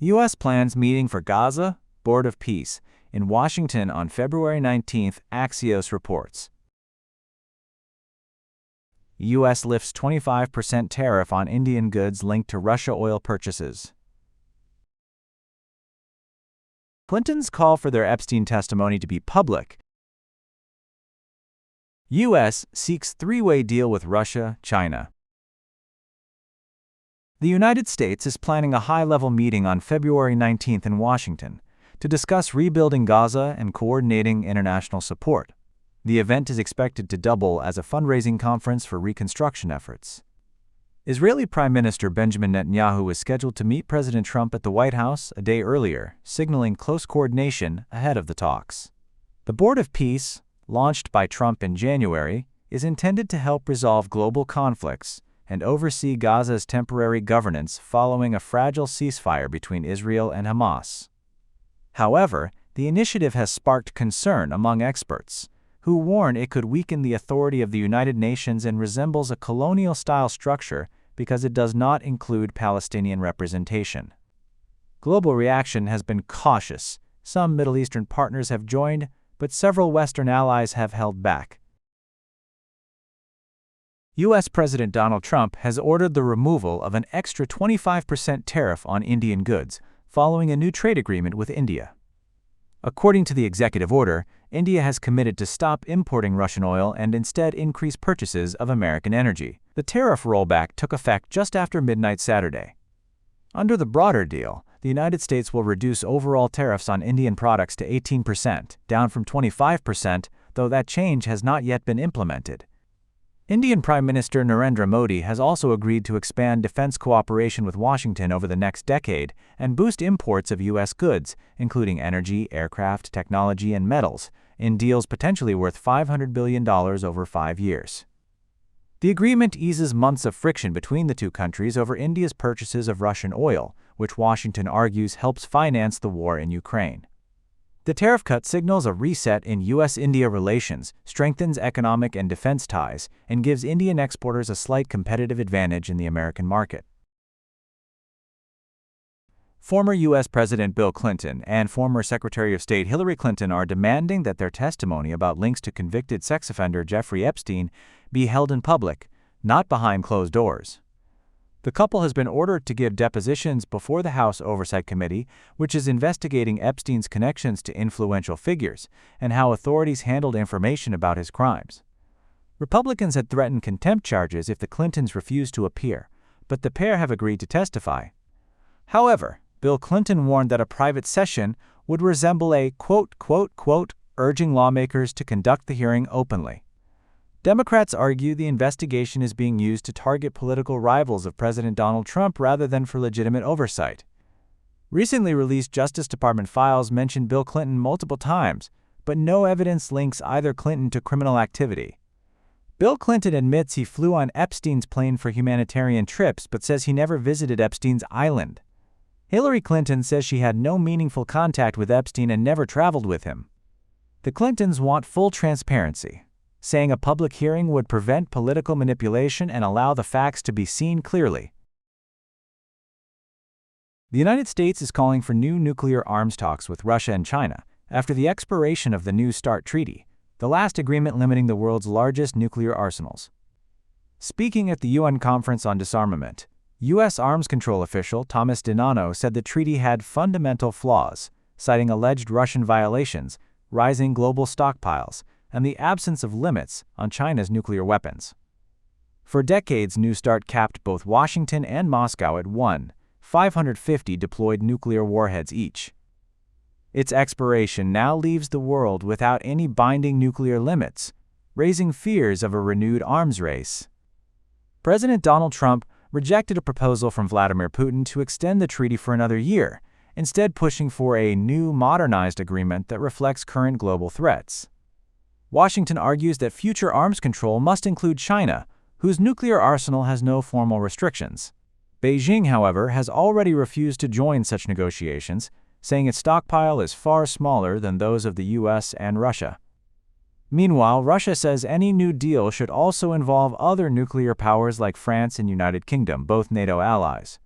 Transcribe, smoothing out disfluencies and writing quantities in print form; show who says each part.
Speaker 1: U.S. plans meeting for Gaza, Board of Peace, in Washington on February 19, Axios reports. U.S. lifts 25% tariff on Indian goods linked to Russia oil purchases. Clinton's call for their Epstein testimony to be public. U.S. seeks three-way deal with Russia, China. The United States is planning a high-level meeting on February 19 in Washington to discuss rebuilding Gaza and coordinating international support. The event is expected to double as a fundraising conference for reconstruction efforts. Israeli Prime Minister Benjamin Netanyahu is scheduled to meet President Trump at the White House a day earlier, signaling close coordination ahead of the talks. The Board of Peace, launched by Trump in January, is intended to help resolve global conflicts and oversee Gaza's temporary governance following a fragile ceasefire between Israel and Hamas. However, the initiative has sparked concern among experts, who warn it could weaken the authority of the United Nations and resembles a colonial-style structure because it does not include Palestinian representation. Global reaction has been cautious. Some Middle Eastern partners have joined, but several Western allies have held back. U.S. President Donald Trump has ordered the removal of an extra 25% tariff on Indian goods, following a new trade agreement with India. According to the executive order, India has committed to stop importing Russian oil and instead increase purchases of American energy. The tariff rollback took effect just after midnight Saturday. Under the broader deal, the United States will reduce overall tariffs on Indian products to 18%, down from 25%, though that change has not yet been implemented. Indian Prime Minister Narendra Modi has also agreed to expand defense cooperation with Washington over the next decade and boost imports of U.S. goods, including energy, aircraft, technology, and metals, in deals potentially worth $500 billion over 5 years. The agreement eases months of friction between the two countries over India's purchases of Russian oil, which Washington argues helps finance the war in Ukraine. The tariff cut signals a reset in U.S.-India relations, strengthens economic and defense ties, and gives Indian exporters a slight competitive advantage in the American market. Former U.S. President Bill Clinton and former Secretary of State Hillary Clinton are demanding that their testimony about links to convicted sex offender Jeffrey Epstein be held in public, not behind closed doors. The couple has been ordered to give depositions before the House Oversight Committee, which is investigating Epstein's connections to influential figures and how authorities handled information about his crimes. Republicans had threatened contempt charges if the Clintons refused to appear, but the pair have agreed to testify. However, Bill Clinton warned that a private session would resemble a quote, urging lawmakers to conduct the hearing openly. Democrats argue the investigation is being used to target political rivals of President Donald Trump rather than for legitimate oversight. Recently released Justice Department files mention Bill Clinton multiple times, but no evidence links either Clinton to criminal activity. Bill Clinton admits he flew on Epstein's plane for humanitarian trips but says he never visited Epstein's island. Hillary Clinton says she had no meaningful contact with Epstein and never traveled with him. The Clintons want full transparency, saying a public hearing would prevent political manipulation and allow the facts to be seen clearly. The United States is calling for new nuclear arms talks with Russia and China after the expiration of the New START Treaty, the last agreement limiting the world's largest nuclear arsenals. Speaking at the UN Conference on Disarmament, U.S. arms control official Thomas DiNanno said the treaty had fundamental flaws, citing alleged Russian violations, rising global stockpiles, and the absence of limits on China's nuclear weapons. For decades, New START capped both Washington and Moscow at 550 deployed nuclear warheads each. Its expiration now leaves the world without any binding nuclear limits, raising fears of a renewed arms race. President Donald Trump rejected a proposal from Vladimir Putin to extend the treaty for another year, instead pushing for a new, modernized agreement that reflects current global threats. Washington argues that future arms control must include China, whose nuclear arsenal has no formal restrictions. Beijing, however, has already refused to join such negotiations, saying its stockpile is far smaller than those of the U.S. and Russia. Meanwhile, Russia says any new deal should also involve other nuclear powers like France and United Kingdom, both NATO allies.